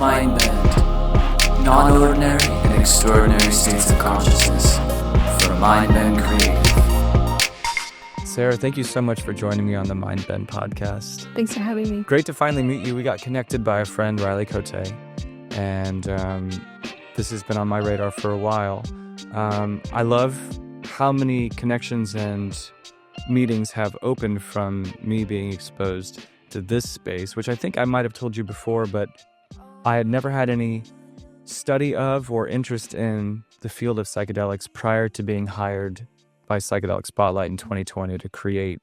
Mindbend. Non-ordinary and extraordinary states of consciousness for Mindbend Creative. Sarah, thank you so much for joining me on the Mindbend podcast. Thanks for having me. Great to finally meet you. We got connected by a friend, Riley Cote, and this has been on my radar for a while. I love how many connections and meetings have opened from me being exposed to this space, which I think I might have told you before, but I had never had any study of or interest in the field of psychedelics prior to being hired by Psychedelic Spotlight in 2020 to create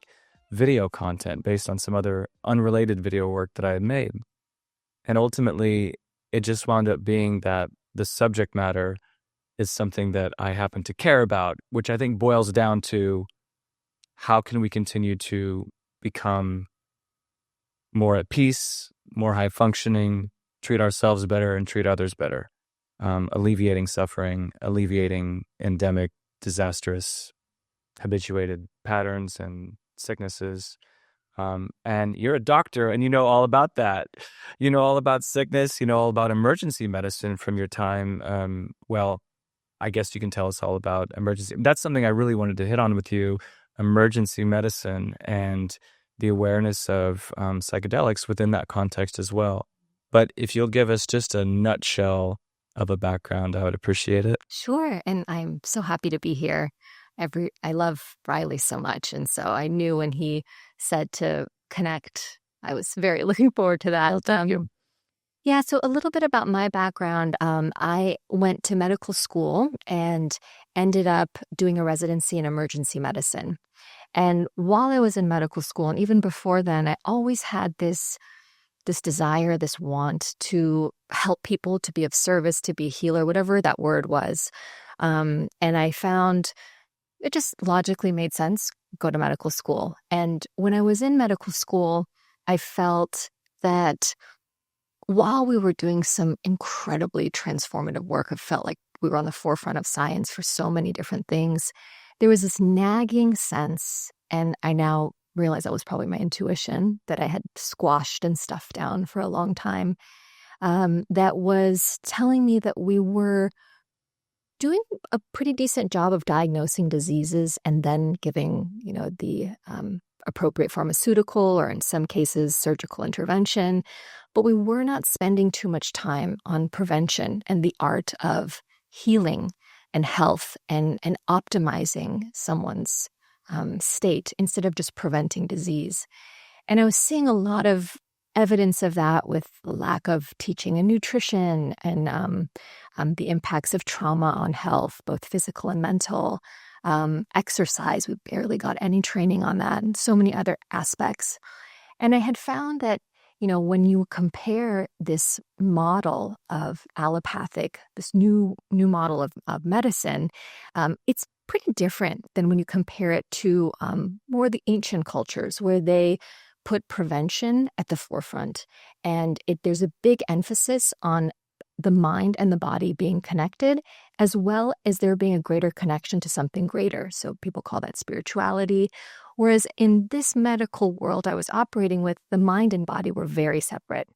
video content based on some other unrelated video work that I had made. And ultimately, it just wound up being that the subject matter is something that I happen to care about, which I think boils down to how can we continue to become more at peace, more high functioning, treat ourselves better and treat others better, alleviating suffering, alleviating endemic, disastrous, habituated patterns and sicknesses. And you're a doctor and you know all about that. You know all about sickness, you know all about emergency medicine from your time. Well, I guess you can tell us all about emergency. That's something I really wanted to hit on with you, emergency medicine and the awareness of psychedelics within that context as well. But if you'll give us just a nutshell of a background, I would appreciate it. Sure. And I'm so happy to be here. I love Riley so much. And so I knew when he said to connect, I was very looking forward to that. Yeah, so a little bit about my background. I went to medical school and ended up doing a residency in emergency medicine. And while I was in medical school, and even before then, I always had this desire, this want to help people, to be of service, to be a healer, whatever that word was. And I found it just logically made sense, go to medical school. And when I was in medical school, I felt that while we were doing some incredibly transformative work, I felt like we were on the forefront of science for so many different things. There was this nagging sense, and I now realize that was probably my intuition that I had squashed and stuffed down for a long time, that was telling me that we were doing a pretty decent job of diagnosing diseases and then giving, the appropriate pharmaceutical or in some cases surgical intervention, but we were not spending too much time on prevention and the art of healing and health and optimizing someone's state instead of just preventing disease. And I was seeing a lot of evidence of that with the lack of teaching in nutrition and the impacts of trauma on health, both physical and mental. Exercise, we barely got any training on that, and so many other aspects. And I had found that, when you compare this model of allopathic, this new model of medicine, it's pretty different than when you compare it to more the ancient cultures where they put prevention at the forefront. And there's a big emphasis on the mind and the body being connected, as well as there being a greater connection to something greater. So people call that spirituality. Whereas in this medical world I was operating with, the mind and body were very separate.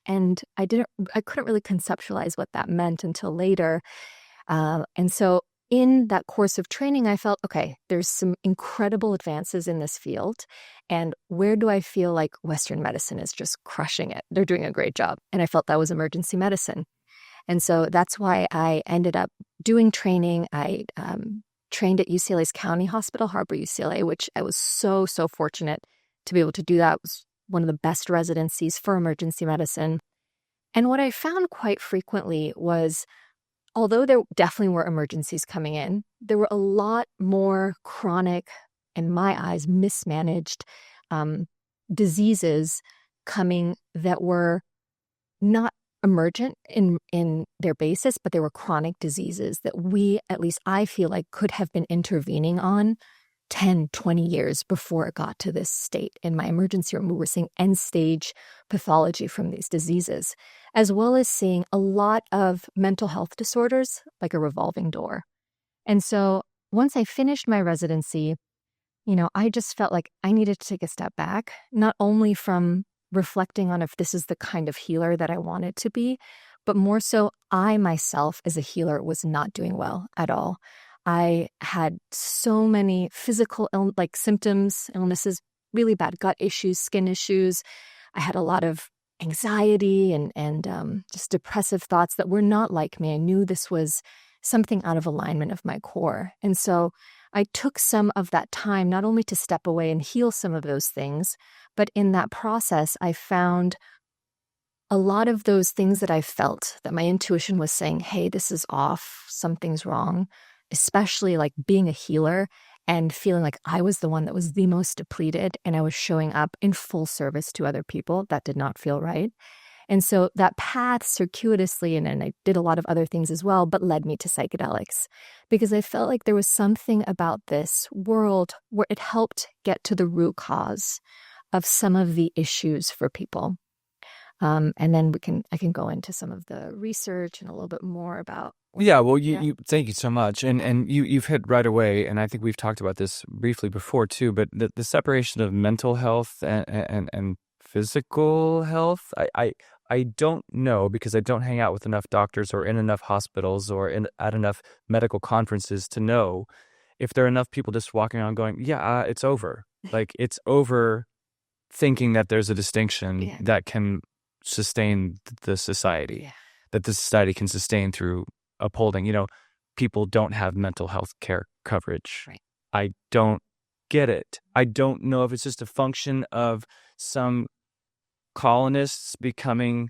And I couldn't really conceptualize what that meant until later. And so in that course of training, I felt, okay, there's some incredible advances in this field. And where do I feel like Western medicine is just crushing it? They're doing a great job. And I felt that was emergency medicine. And so that's why I ended up doing training. I trained at UCLA's County Hospital, Harbor UCLA, which I was so, so fortunate to be able to do that. It was one of the best residencies for emergency medicine. And what I found quite frequently was, although there definitely were emergencies coming in, there were a lot more chronic, in my eyes, mismanaged diseases coming that were not emergent in their basis, but they were chronic diseases that we, at least I feel like, could have been intervening on 10, 20 years before it got to this state. In my emergency room, we were seeing end-stage pathology from these diseases, as well as seeing a lot of mental health disorders, like a revolving door. And so once I finished my residency, I just felt like I needed to take a step back, not only from reflecting on if this is the kind of healer that I wanted to be. But more so, I myself as a healer was not doing well at all. I had so many physical symptoms, illnesses, really bad gut issues, skin issues. I had a lot of anxiety and just depressive thoughts that were not like me. I knew this was something out of alignment of my core. And so I took some of that time not only to step away and heal some of those things, but in that process, I found a lot of those things that I felt that my intuition was saying, hey, this is off, something's wrong, especially like being a healer and feeling like I was the one that was the most depleted and I was showing up in full service to other people. That did not feel right. And so that path circuitously, and I did a lot of other things as well, but led me to psychedelics because I felt like there was something about this world where it helped get to the root cause of some of the issues for people. And then I can go into some of the research and a little bit more about. Yeah, well, you thank you so much, and you've hit right away, and I think we've talked about this briefly before too. But the separation of mental health and physical health, I don't know because I don't hang out with enough doctors or in enough hospitals or at enough medical conferences to know if there are enough people just walking around going, yeah, it's over, like it's over, thinking that there's a distinction that can sustain the society, that the society can sustain through upholding, people don't have mental health care coverage. Right. I don't get it. I don't know if it's just a function of some colonists becoming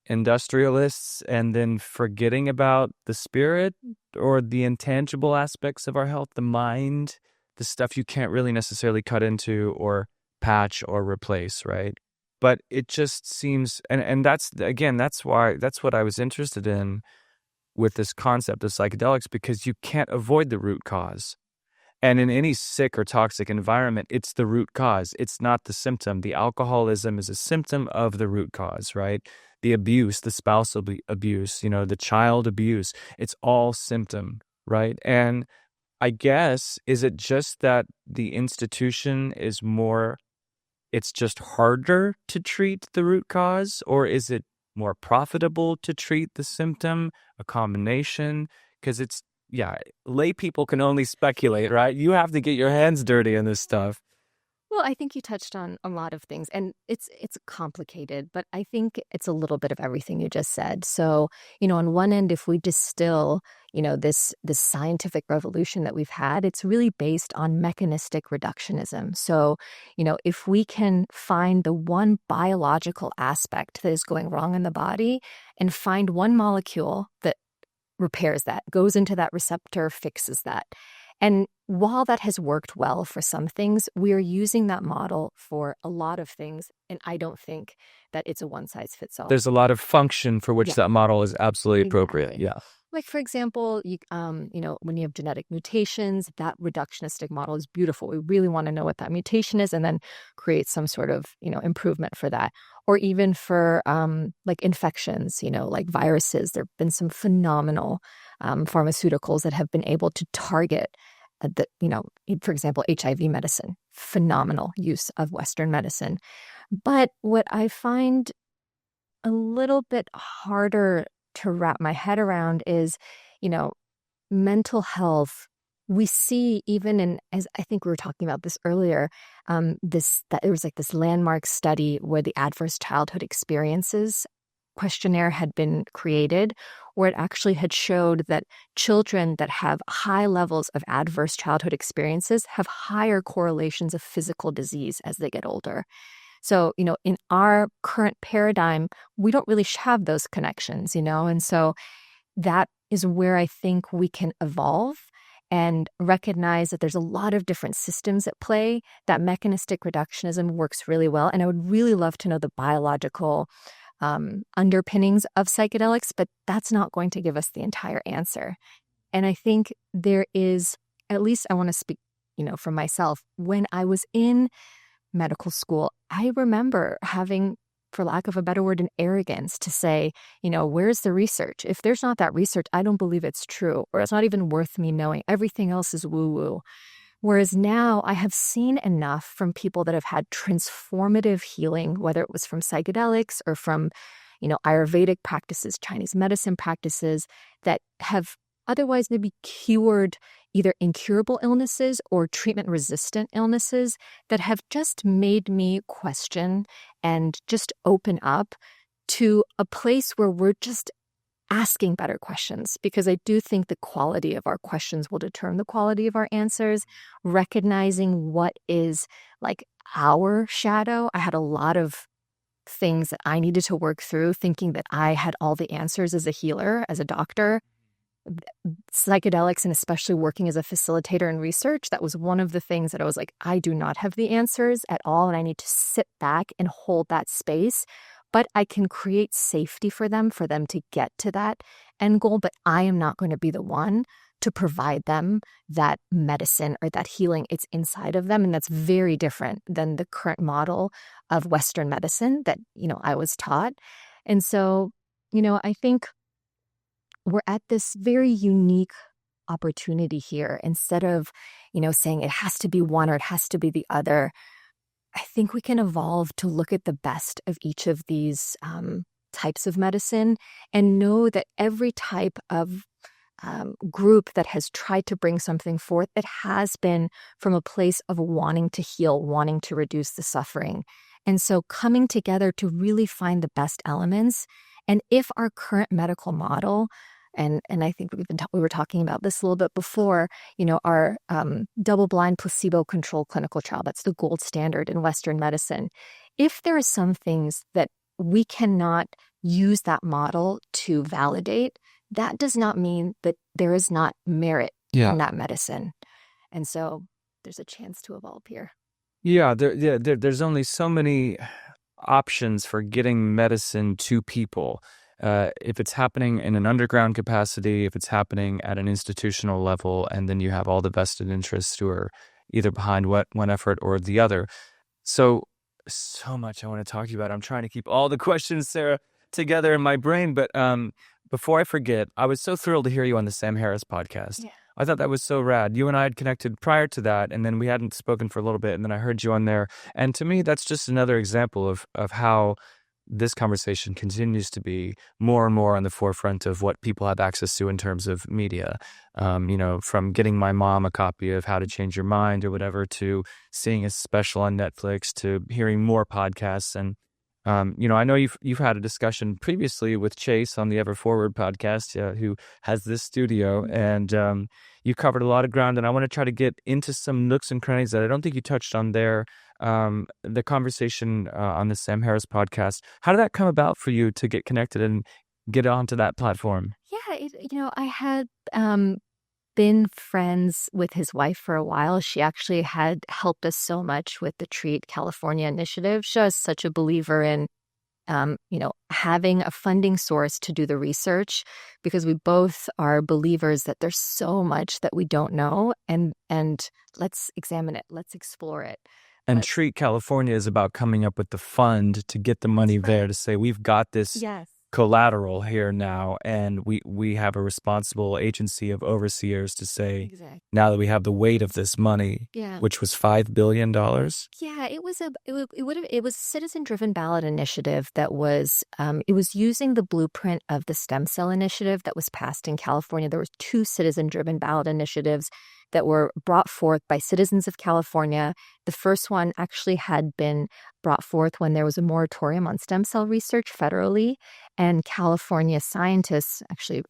industrialists and then forgetting about the spirit or the intangible aspects of our health, the mind, the stuff you can't really necessarily cut into or patch or replace, right? But it just seems, and that's what I was interested in with this concept of psychedelics, because you can't avoid the root cause. And in any sick or toxic environment, it's the root cause. It's not the symptom. The alcoholism is a symptom of the root cause, right? The abuse, the spousal abuse, the child abuse, it's all symptom, right? And I guess, is it just that the institution is more, it's just harder to treat the root cause, or is it more profitable to treat the symptom, a combination? Because lay people can only speculate, right? You have to get your hands dirty in this stuff. Well, I think you touched on a lot of things, and it's complicated, but I think it's a little bit of everything you just said. So, on one end, if we distill, this scientific revolution that we've had, it's really based on mechanistic reductionism. So, if we can find the one biological aspect that is going wrong in the body and find one molecule that repairs that, goes into that receptor, fixes that. And while that has worked well for some things, we are using that model for a lot of things. And I don't think that it's a one size fits all. There's a lot of function for which that model is absolutely appropriate. Exactly. Yeah. Like, for example, when you have genetic mutations, that reductionistic model is beautiful. We really want to know what that mutation is and then create some sort of, improvement for that. Or even for infections, like viruses, there have been some phenomenal pharmaceuticals that have been able to target for example, HIV medicine, phenomenal use of Western medicine. But what I find a little bit harder to wrap my head around is, mental health. We see even as I think we were talking about this earlier, that there was this landmark study where the adverse childhood experiences questionnaire had been created, where it actually had showed that children that have high levels of adverse childhood experiences have higher correlations of physical disease as they get older. So, in our current paradigm, we don't really have those connections, and so that is where I think we can evolve and recognize that there's a lot of different systems at play. That mechanistic reductionism works really well. And I would really love to know the biological underpinnings of psychedelics, but that's not going to give us the entire answer. And I think there is, at least I want to speak, for myself, when I was in medical school, I remember having, for lack of a better word, an arrogance to say, where's the research? If there's not that research, I don't believe it's true, or it's not even worth me knowing. Everything else is woo-woo. Whereas now I have seen enough from people that have had transformative healing, whether it was from psychedelics or from, Ayurvedic practices, Chinese medicine practices, that have otherwise maybe cured either incurable illnesses or treatment-resistant illnesses, that have just made me question and just open up to a place where we're just asking better questions, because I do think the quality of our questions will determine the quality of our answers. Recognizing what is like our shadow. I had a lot of things that I needed to work through, thinking that I had all the answers as a healer, as a doctor. Psychedelics, and especially working as a facilitator in research, that was one of the things that I was like, I do not have the answers at all, and I need to sit back and hold that space. But I can create safety for them to get to that end goal. But I am not going to be the one to provide them that medicine or that healing. It's inside of them. And that's very different than the current model of Western medicine that, I was taught. And so, I think we're at this very unique opportunity here. Instead of, saying it has to be one or it has to be the other, I think we can evolve to look at the best of each of these types of medicine and know that every type of group that has tried to bring something forth, it has been from a place of wanting to heal, wanting to reduce the suffering. And so coming together to really find the best elements. And if our current medical model, and I think we were talking about this a little bit before, our double-blind placebo-controlled clinical trial, that's the gold standard in Western medicine. If there are some things that we cannot use that model to validate, that does not mean that there is not merit in that medicine. And so there's a chance to evolve here. There's only so many options for getting medicine to people. If it's happening in an underground capacity, if it's happening at an institutional level, and then you have all the vested interests who are either behind one effort or the other. So much I want to talk to you about. I'm trying to keep all the questions, Sarah, together in my brain. But before I forget, I was so thrilled to hear you on the Sam Harris podcast. Yeah. I thought that was so rad. You and I had connected prior to that, and then we hadn't spoken for a little bit, and then I heard you on there. And to me, that's just another example of how this conversation continues to be more and more on the forefront of what people have access to in terms of media. From getting my mom a copy of How to Change Your Mind or whatever, to seeing a special on Netflix, to hearing more podcasts. And I know you've had a discussion previously with Chase on the Ever Forward podcast, who has this studio, and you covered a lot of ground. And I want to try to get into some nooks and crannies that I don't think you touched on there. The conversation on the Sam Harris podcast. How did that come about for you to get connected and get onto that platform? Yeah, I had been friends with his wife for a while. She actually had helped us so much with the Treat California initiative. She was such a believer in, having a funding source to do the research, because we both are believers that there's so much that we don't know, and let's examine it, let's explore it. And Treat California is about coming up with the fund to get the money there to say, we've got this collateral here now, and we have a responsible agency of overseers to say, now that we have the weight of this money, which was $5 billion. Yeah, it was a citizen-driven ballot initiative that was it was using the blueprint of the stem cell initiative that was passed in California. There were 2 citizen-driven ballot initiatives that were brought forth by citizens of California. The first one actually had been brought forth when there was a moratorium on stem cell research federally, and California scientists actually,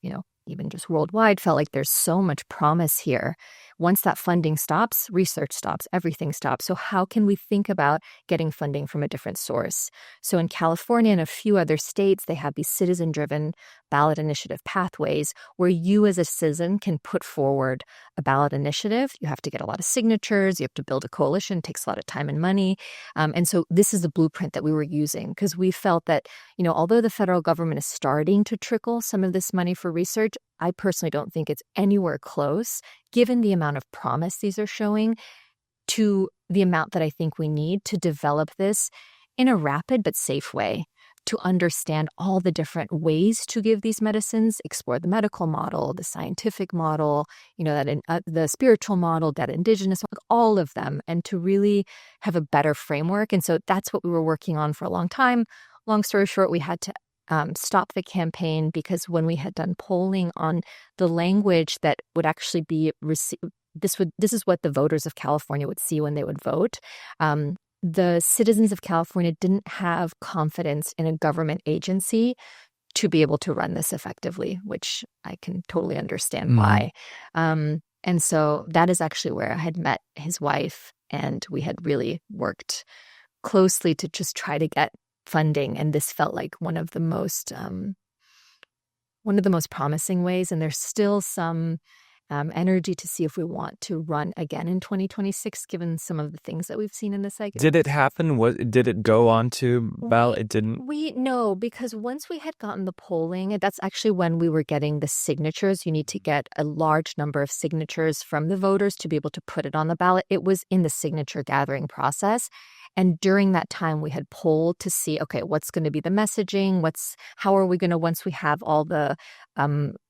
even just worldwide, felt like there's so much promise here. Once that funding stops, research stops, everything stops. So how can we think about getting funding from a different source? So in California and a few other states, they have these citizen-driven ballot initiative pathways where you as a citizen can put forward a ballot initiative. You have to get a lot of signatures. You have to build a coalition. It takes a lot of time and money. And so this is the blueprint that we were using, because we felt that, although the federal government is starting to trickle some of this money for research, I personally don't think it's anywhere close, given the amount of promise these are showing, to the amount that I think we need to develop this in a rapid but safe way. to understand all the different ways to give these medicines, explore the medical model, the scientific model, the spiritual model, that indigenous, all of them, and to really have a better framework. And so that's what we were working on for a long time. Long story short, we had to stop the campaign because when we had done polling on the language that would actually be received, this is what the voters of California would see when they would vote. The citizens of California didn't have confidence in a government agency to be able to run this effectively, which I can totally understand why. And so that is actually where I had met his wife, and we had really worked closely to just try to get funding. And this felt like one of the most promising ways. And there's still some energy to see if we want to run again in 2026, given some of the things that we've seen in the psychedelics. Did it happen? Did it go on to ballot? It didn't? No, because once we had gotten the polling, that's actually when we were getting the signatures. You need to get a large number of signatures from the voters to be able to put it on the ballot. It was in the signature gathering process. And during that time, we had polled to see, okay, what's going to be the messaging? How are we going to, once we have all the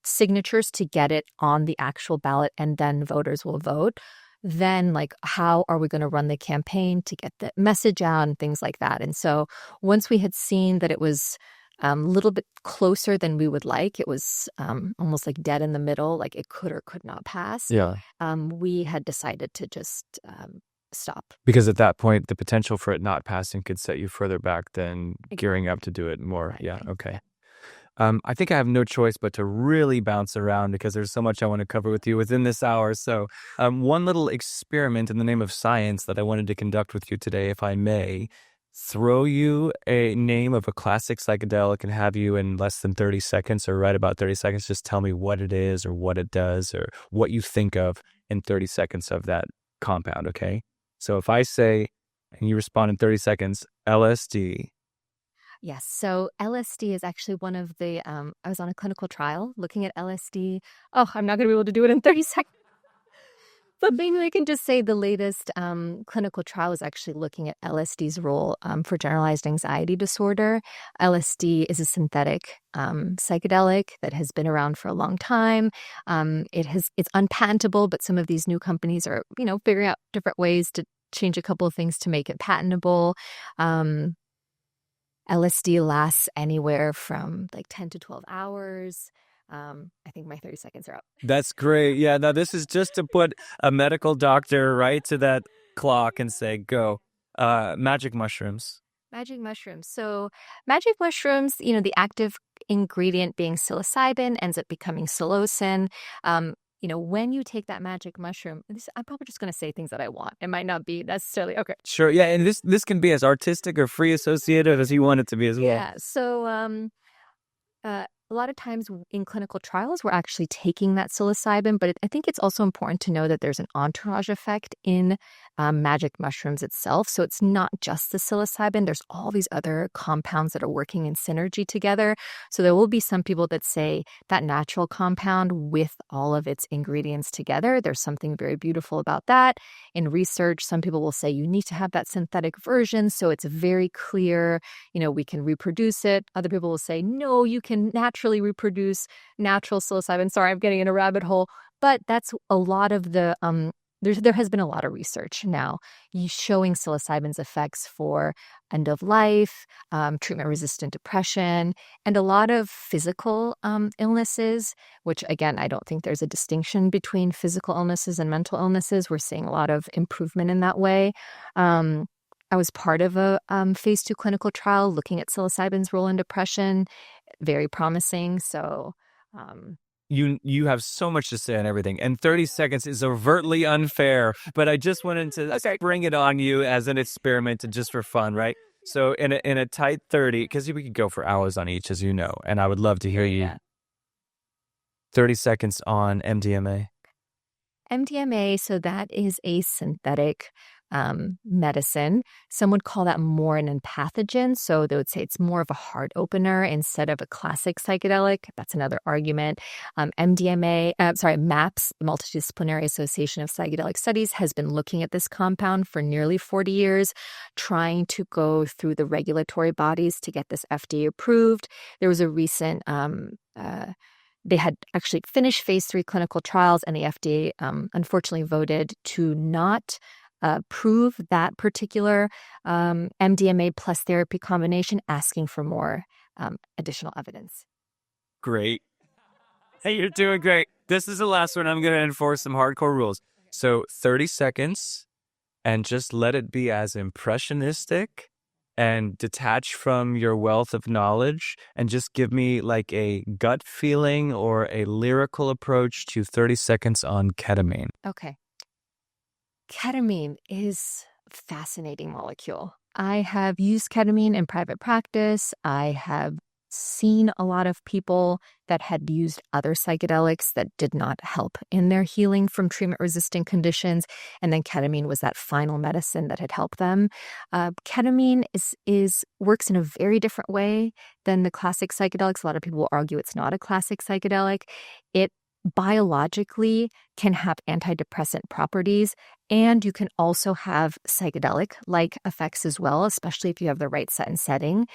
signatures, to get it on the actual ballot and then voters will vote? Then, how are we going to run the campaign to get the message out and things like that? And so once we had seen that it was a little bit closer than we would like, it was almost like dead in the middle, like it could or could not pass. Yeah. We had decided to just stop. Because at that point, the potential for it not passing could set you further back than gearing up to do it more. Right. Yeah, okay. I think I have no choice but to really bounce around because there's so much I want to cover with you within this hour. So one little experiment in the name of science that I wanted to conduct with you today, if I may, throw you a name of a classic psychedelic and have you in less than 30 seconds or right about 30 seconds, just tell me what it is or what it does or what you think of in 30 seconds of that compound, okay? So if I say, and you respond in 30 seconds, LSD. Yes. So LSD is actually one of the, I was on a clinical trial looking at LSD. Oh, I'm not going to be able to do it in 30 seconds. But maybe I can just say the latest clinical trial is actually looking at LSD's role for generalized anxiety disorder. LSD is a synthetic psychedelic that has been around for a long time. It's unpatentable, but some of these new companies are, figuring out different ways to change a couple of things to make it patentable. LSD lasts anywhere from 10 to 12 hours. I think my 30 seconds are up. That's great. Yeah, now this is just to put a medical doctor right to that clock and say, go. Magic mushrooms. Magic mushrooms. So magic mushrooms, the active ingredient being psilocybin ends up becoming psilocin. When you take that magic mushroom, I'm probably just going to say things that I want. It might not be necessarily, okay. Sure, yeah, and this can be as artistic or free associative as you want it to be as well. Yeah, so a lot of times in clinical trials, we're actually taking that psilocybin, but I think it's also important to know that there's an entourage effect in magic mushrooms itself. So it's not just the psilocybin. There's all these other compounds that are working in synergy together. So there will be some people that say that natural compound with all of its ingredients together, there's something very beautiful about that. In research, some people will say you need to have that synthetic version so it's very clear, we can reproduce it. Other people will say, no, you can naturally reproduce natural psilocybin. Sorry, I'm getting in a rabbit hole. But that's a lot of the, there has been a lot of research now showing psilocybin's effects for end of life, treatment-resistant depression, and a lot of physical illnesses, which again, I don't think there's a distinction between physical illnesses and mental illnesses. We're seeing a lot of improvement in that way. I was part of a phase 2 clinical trial looking at psilocybin's role in depression. Very promising. So you have so much to say on everything, and 30 seconds is overtly unfair, but I just wanted to bring it on you as an experiment and just for fun, right? So in a tight 30, because we could go for hours on each, as you know, and I would love to hear you. 30 seconds on MDMA. MDMA, so that is a synthetic medicine. Some would call that more an empathogen. So they would say it's more of a heart opener instead of a classic psychedelic. That's another argument. MAPS, the Multidisciplinary Association of Psychedelic Studies, has been looking at this compound for nearly 40 years, trying to go through the regulatory bodies to get this FDA approved. There was a recent they had actually finished phase 3 clinical trials, and the FDA unfortunately voted to not approve that particular MDMA plus therapy combination, asking for more additional evidence. Great. Hey, you're doing great. This is the last one. I'm going to enforce some hardcore rules. So 30 seconds, and just let it be as impressionistic and detach from your wealth of knowledge, and just give me like a gut feeling or a lyrical approach to 30 seconds on ketamine. Okay. Ketamine is a fascinating molecule. I have used ketamine in private practice. I have seen a lot of people that had used other psychedelics that did not help in their healing from treatment-resistant conditions, and then ketamine was that final medicine that had helped them. Ketamine works in a very different way than the classic psychedelics. A lot of people will argue it's not a classic psychedelic. It biologically can have antidepressant properties, and you can also have psychedelic-like effects as well, especially if you have the right set and setting.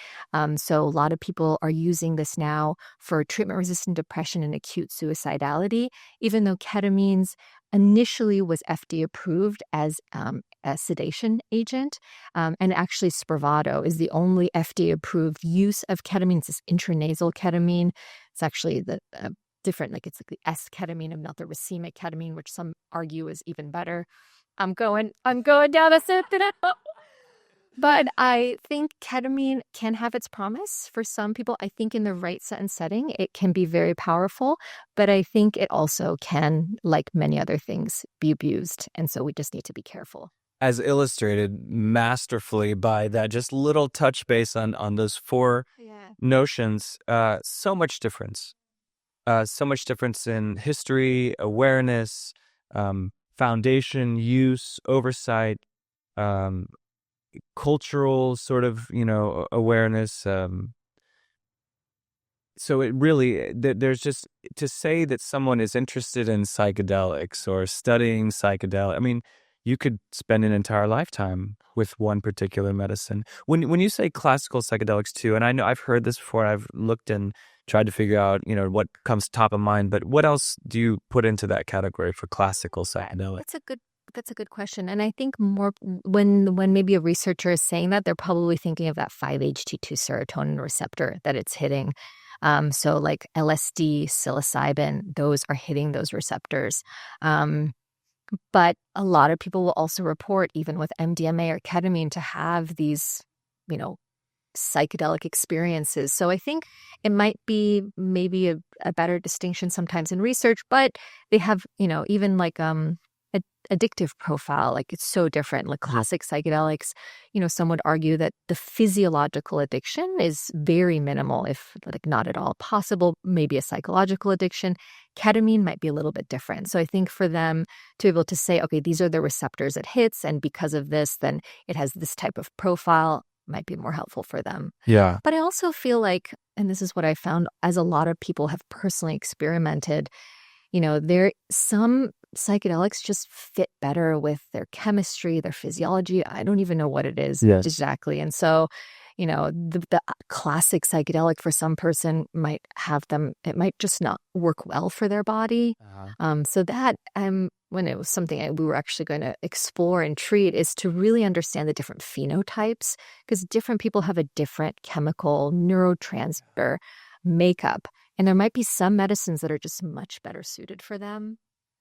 So a lot of people are using this now for treatment-resistant depression and acute suicidality, even though ketamine initially was FDA approved as a sedation agent. And actually Spravato is the only FDA approved use of ketamine. It's this intranasal ketamine. It's actually the different, like it's like the S-ketamine and not the racemic ketamine, which some argue is even better. I'm going down a certain. But I think ketamine can have its promise for some people. I think in the right set and setting, it can be very powerful. But I think it also can, like many other things, be abused. And so we just need to be careful. As illustrated masterfully by that just little touch base on those four notions, so much difference. So much difference in history, awareness, foundation, use, oversight, cultural sort of, awareness. So it really, there's just, to say that someone is interested in psychedelics or studying psychedelics, I mean, you could spend an entire lifetime with one particular medicine. When you say classical psychedelics too, and I know I've heard this before, I've looked and tried to figure out, what comes top of mind, but what else do you put into that category for classical psychedelics? That's a good question. And I think more when maybe a researcher is saying that, they're probably thinking of that 5-HT2 serotonin receptor that it's hitting. So like LSD, psilocybin, those are hitting those receptors. But a lot of people will also report, even with MDMA or ketamine, to have these, psychedelic experiences. So I think it might be maybe a better distinction sometimes in research, but they have, even like addictive profile, like it's so different. Like classic psychedelics, some would argue that the physiological addiction is very minimal, if like not at all possible, maybe a psychological addiction. Ketamine might be a little bit different. So I think for them to be able to say, okay, these are the receptors it hits, and because of this, then it has this type of profile, might be more helpful for them. Yeah. But I also feel like, and this is what I found, as a lot of people have personally experimented, some psychedelics just fit better with their chemistry, their physiology. I don't even know what it is exactly. And so, the classic psychedelic for some person might have them, it might just not work well for their body. So that when it was something we were actually going to explore and treat, is to really understand the different phenotypes, because different people have a different chemical neurotransmitter makeup. And there might be some medicines that are just much better suited for them.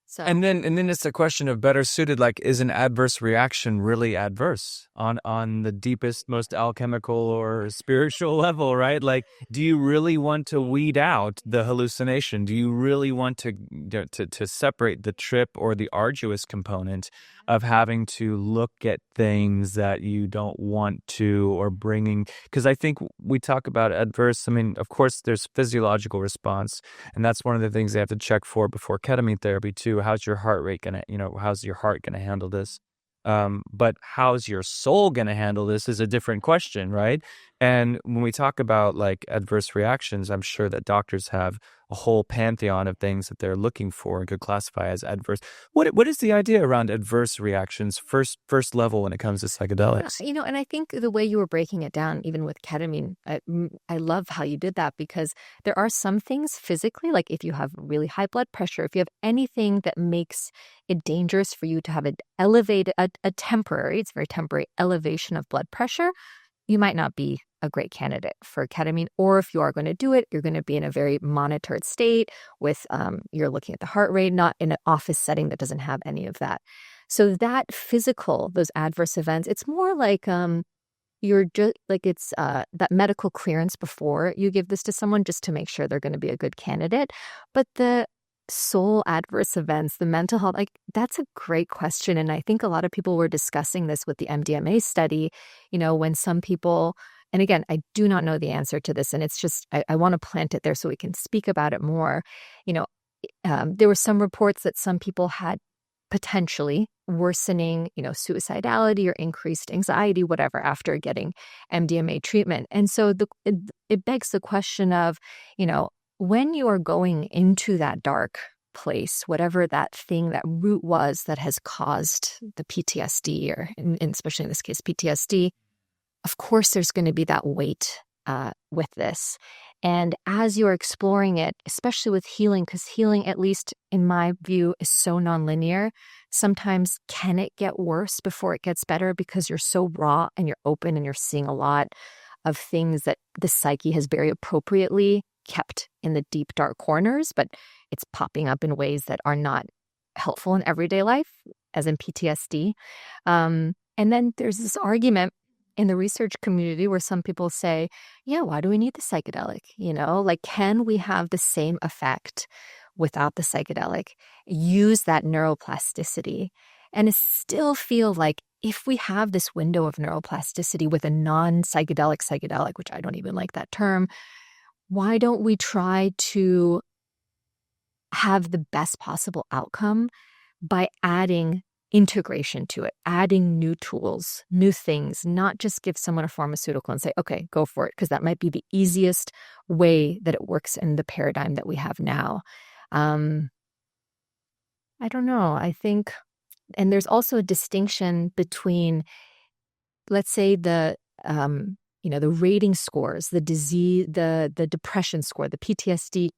So And then it's a question of better suited, like, is an adverse reaction really adverse on the deepest, most alchemical or spiritual level, right? Like, do you really want to weed out the hallucination? Do you really want to separate the trip or the arduous component of having to look at things that you don't want to, or bringing? Because I think we talk about adverse, I mean, of course, there's physiological response, and that's one of the things they have to check for before ketamine therapy too. How's your heart rate gonna, how's your heart gonna handle this? But how's your soul going to handle this is a different question, right? And when we talk about like adverse reactions, I'm sure that doctors have a whole pantheon of things that they're looking for and could classify as adverse. What is the idea around adverse reactions first level when it comes to psychedelics? Yeah, and I think the way you were breaking it down, even with ketamine, I love how you did that, because there are some things physically, like if you have really high blood pressure, if you have anything that makes it dangerous for you to have an elevated, a temporary, it's very temporary elevation of blood pressure, you might not be a great candidate for ketamine. Or if you are going to do it, you're going to be in a very monitored state with, you're looking at the heart rate, not in an office setting that doesn't have any of that. So that physical, those adverse events, it's more like you're just like it's that medical clearance before you give this to someone just to make sure they're going to be a good candidate. But the soul adverse events, the mental health, like that's a great question. And I think a lot of people were discussing this with the MDMA study, when some people, and again, I do not know the answer to this. And it's just, I want to plant it there so we can speak about it more. There were some reports that some people had potentially worsening, suicidality or increased anxiety, whatever, after getting MDMA treatment. And so it begs the question of, when you are going into that dark place, whatever that thing, that root was that has caused the PTSD, or especially in this case, PTSD, of course, there's going to be that weight with this. And as you're exploring it, especially with healing, because healing, at least in my view, is so nonlinear, sometimes can it get worse before it gets better because you're so raw and you're open and you're seeing a lot of things that the psyche has very appropriately kept in the deep, dark corners, but it's popping up in ways that are not helpful in everyday life, as in PTSD. And then there's this argument in the research community where some people say, yeah, why do we need the psychedelic? Like, can we have the same effect without the psychedelic? Use that neuroplasticity and still feel like if we have this window of neuroplasticity with a non-psychedelic psychedelic, which I don't even like that term, why don't we try to have the best possible outcome by adding integration to it, adding new tools, new things, not just give someone a pharmaceutical and say, okay, go for it, because that might be the easiest way that it works in the paradigm that we have now. I don't know. I think, and there's also a distinction between, let's say, the rating scores, the disease, the depression score, the PTSD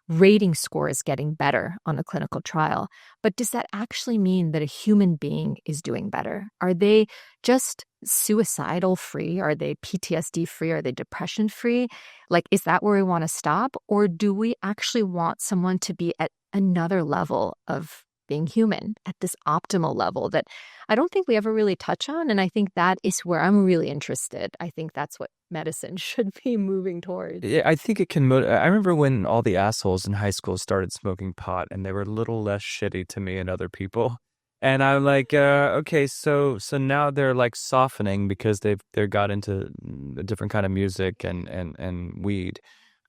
rating score is getting better on a clinical trial. But does that actually mean that a human being is doing better? Are they just suicidal free? Are they PTSD free? Are they depression free? Like, is that where we want to stop? Or do we actually want someone to be at another level of being human, at this optimal level that I don't think we ever really touch on? And I think that is where I'm really interested. I think that's what medicine should be moving towards. Yeah, I think it can. I remember when all the assholes in high school started smoking pot, and they were a little less shitty to me and other people. And I'm like, okay, so now they're like softening because they got into a different kind of music and weed.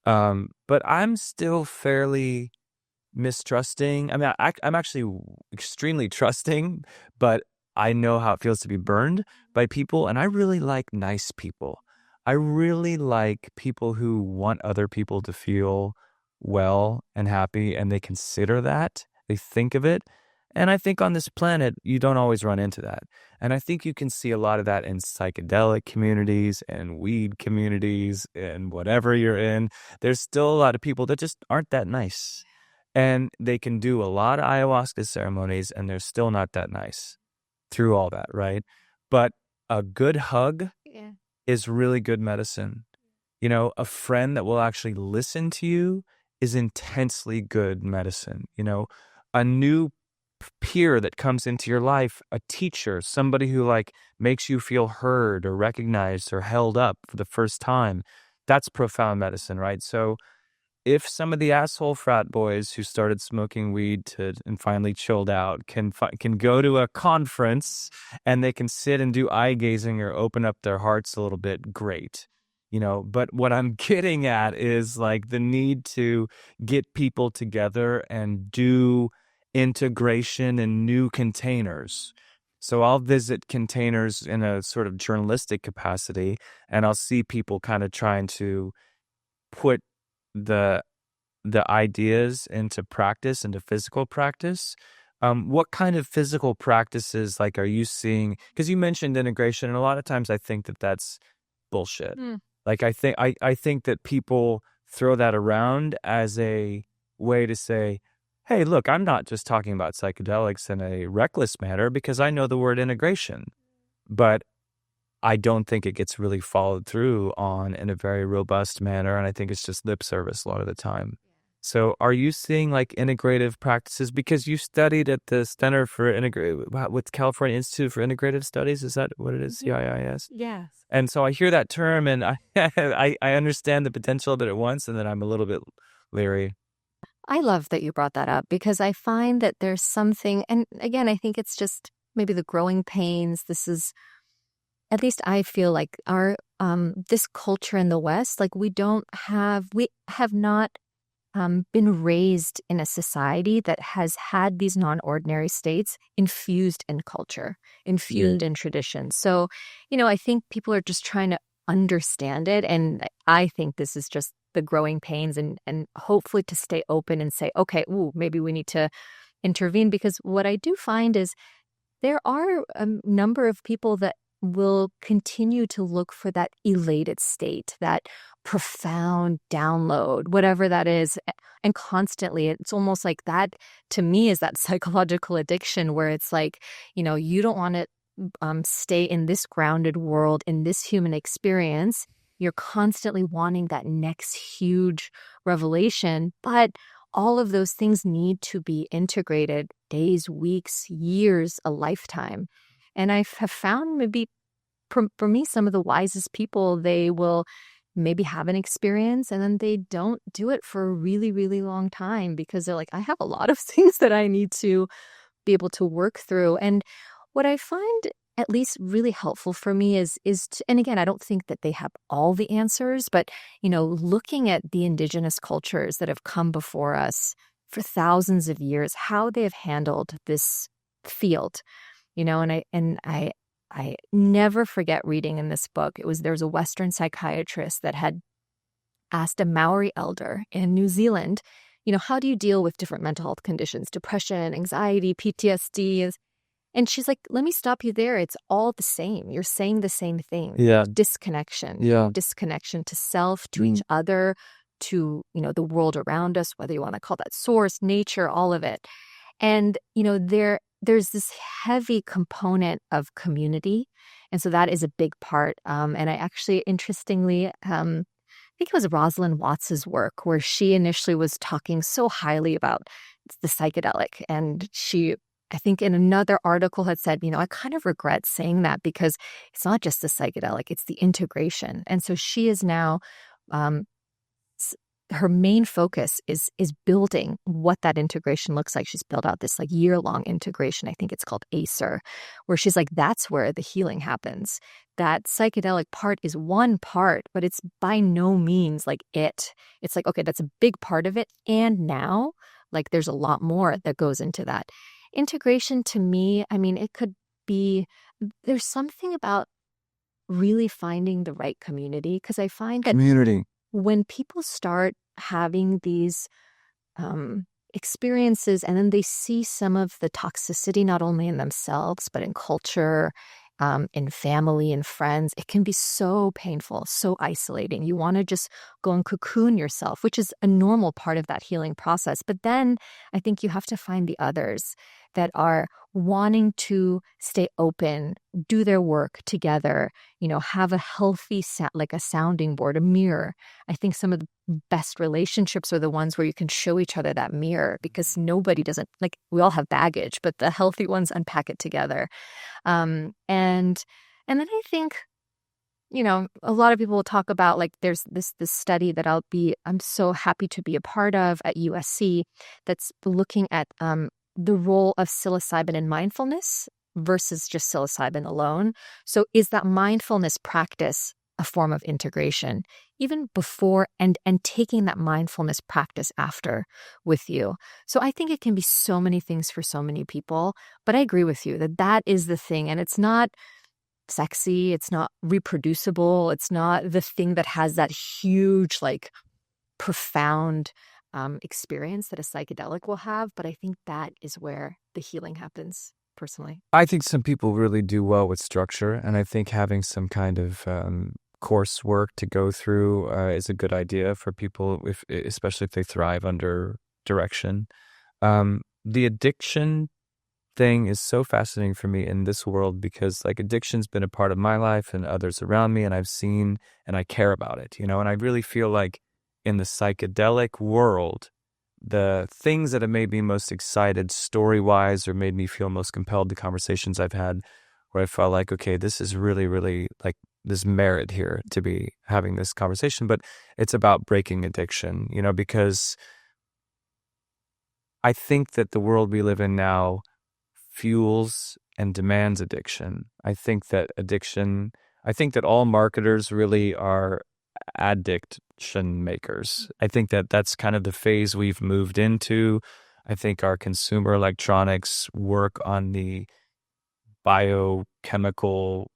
But I'm still fairly mistrusting. I mean, I'm actually extremely trusting, but I know how it feels to be burned by people, and I really like nice people. I really like people who want other people to feel well and happy, and they consider that, they think of it. And I think on this planet, you don't always run into that. And I think you can see a lot of that in psychedelic communities and weed communities and whatever you're in. There's still a lot of people that just aren't that nice. And they can do a lot of ayahuasca ceremonies, and they're still not that nice through all that, right? But a good hug is really good medicine. A friend that will actually listen to you is intensely good medicine. A new peer that comes into your life, a teacher, somebody who like makes you feel heard or recognized or held up for the first time, that's profound medicine, right? So if some of the asshole frat boys who started smoking weed and finally chilled out can go to a conference and they can sit and do eye gazing or open up their hearts a little bit, great. But what I'm getting at is like the need to get people together and do integration in new containers. So I'll visit containers in a sort of journalistic capacity, and I'll see people kind of trying to put the ideas into practice, into physical practice. What kind of physical practices like are you seeing? Because you mentioned integration, and a lot of times I think that that's bullshit. Like I think that people throw that around as a way to say, hey, look, I'm not just talking about psychedelics in a reckless manner because I know the word integration, but I don't think it gets really followed through on in a very robust manner. And I think it's just lip service a lot of the time. So are you seeing like integrative practices? Because you studied at the Center for with California Institute for Integrative Studies. Is that what it is? CIIS? Yes. And so I hear that term and I understand the potential of it at once, and then I'm a little bit leery. I love that you brought that up because I find that there's something, and again, I think it's just maybe the growing pains. This is, at least I feel like our, this culture in the West, like we have not been raised in a society that has had these non-ordinary states infused in culture, infused in tradition. So, I think people are just trying to understand it. And I think this is just the growing pains and hopefully to stay open and say, okay, maybe we need to intervene. Because what I do find is there are a number of people that will continue to look for that elated state, that profound download, whatever that is. And constantly, it's almost like that, to me, is that psychological addiction where it's like, you don't want to stay in this grounded world, in this human experience. You're constantly wanting that next huge revelation. But all of those things need to be integrated days, weeks, years, a lifetime. And I have found maybe for me, some of the wisest people, they will maybe have an experience and then they don't do it for a really, really long time because they're like, I have a lot of things that I need to be able to work through. And what I find at least really helpful for me is and again, I don't think that they have all the answers, but, looking at the indigenous cultures that have come before us for thousands of years, how they have handled this field, and I never forget reading in this book. There was a Western psychiatrist that had asked a Maori elder in New Zealand, how do you deal with different mental health conditions, depression, anxiety, PTSD? And she's like, let me stop you there. It's all the same. You're saying the same thing. Yeah. Disconnection. Yeah. Disconnection to self, to each other, to, the world around us, whether you want to call that source, nature, all of it. And, there's this heavy component of community. And so that is a big part. And I actually, interestingly, I think it was Rosalind Watts's work where she initially was talking so highly about the psychedelic. And she, I think in another article had said, I kind of regret saying that because it's not just the psychedelic, it's the integration. And so she is now, her main focus is building what that integration looks like. She's built out this like year-long integration. I think it's called ACER, where she's like, that's where the healing happens. That psychedelic part is one part, but it's by no means like it. It's like, okay, that's a big part of it. And now, like, there's a lot more that goes into that. Integration to me, I mean, it could be, there's something about really finding the right community, because I find that Community. When people start having these experiences and then they see some of the toxicity not only in themselves but in culture, in family and friends, it can be so painful, so isolating. You want to just go and cocoon yourself, which is a normal part of that healing process. But then I think you have to find the others that are wanting to stay open, do their work together, have a healthy, like a sounding board, a mirror. I think some of the best relationships are the ones where you can show each other that mirror, because nobody doesn't, like, we all have baggage, but the healthy ones unpack it together. And then I think, a lot of people will talk about, like, there's this study that I'm so happy to be a part of at USC that's looking at the role of psilocybin in mindfulness versus just psilocybin alone. So is that mindfulness practice a form of integration, even before and taking that mindfulness practice after with you. So I think it can be so many things for so many people, but I agree with you that that is the thing. And it's not sexy, it's not reproducible, it's not the thing that has that huge, like, profound experience that a psychedelic will have. But I think that is where the healing happens, personally. I think some people really do well with structure, and I think having some kind of coursework to go through is a good idea for people, especially if they thrive under direction. The addiction thing is so fascinating for me in this world because, like, addiction's been a part of my life and others around me, and I've seen and I care about it, and I really feel like in the psychedelic world, the things that have made me most excited story-wise or made me feel most compelled, the conversations I've had where I felt like, okay, this is really, really, like, there's merit here to be having this conversation, but it's about breaking addiction, because I think that the world we live in now fuels and demands addiction. I think that all marketers really are addiction makers. I think that that's kind of the phase we've moved into. I think our consumer electronics work on the biochemical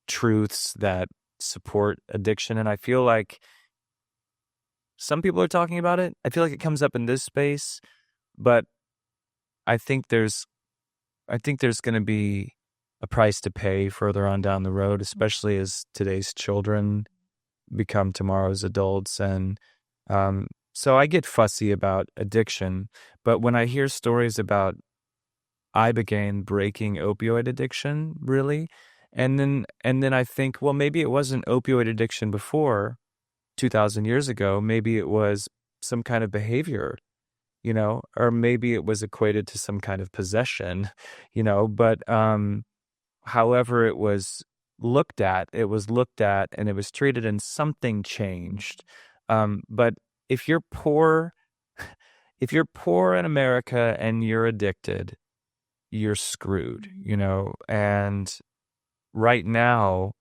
truths that support addiction. And I feel like some people are talking about it. I feel like it comes up in this space, but I think there's going to be a price to pay further on down the road, especially as today's children become tomorrow's adults. And so I get fussy about addiction, but when I hear stories about ibogaine breaking opioid addiction, really, and then I think, well, maybe it wasn't opioid addiction before 2,000 years ago. Maybe it was some kind of behavior, or maybe it was equated to some kind of possession, but however it was looked at and it was treated and something changed. But if you're poor in America and you're addicted, you're screwed, and right now